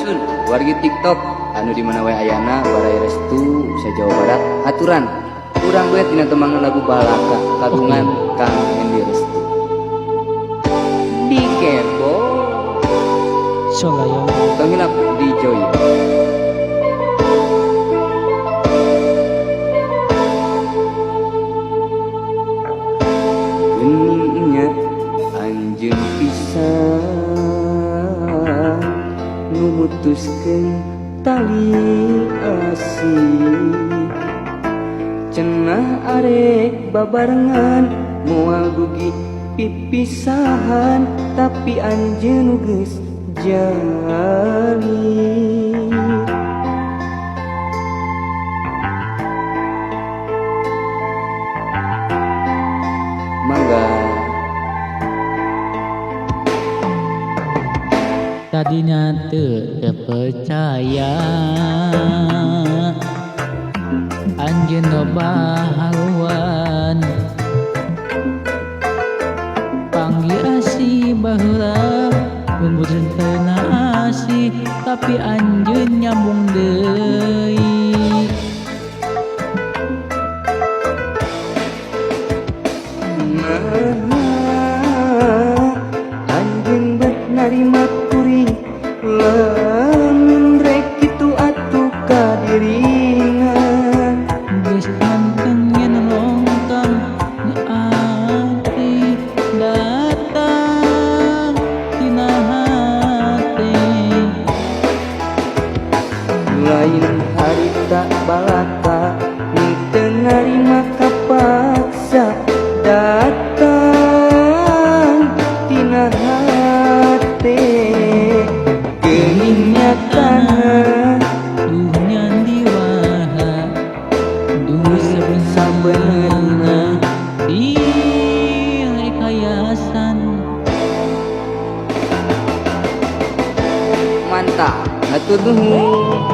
Sun wargi TikTok anu dimana wae ayana barai restu sa Jawa Barat aturan urang duet dina tembangan lagu Balaka kagungan Kang Hendy Restu di Kepo Solayong Kangilap di Joyo geningnya anjeun pisan mutuskeun tali asih cenah arek babarengan moal dugi pipisahan tapi anjeun geus jali mangga tadinya teu percaya anjeun loba haluan panggil asih baheula pembusun kena asih tapi anjeun nyambung deui anjeun bet narima kuring lamun rek kitu atuh kadiringan geus manteng yen longkang nu ati datang tina hate lain harita balaka nu teu narima kapaksa datang tina hate geningnya tanah duh nyandi waha duh sabenerna di rekayasan mantap hatur nuhun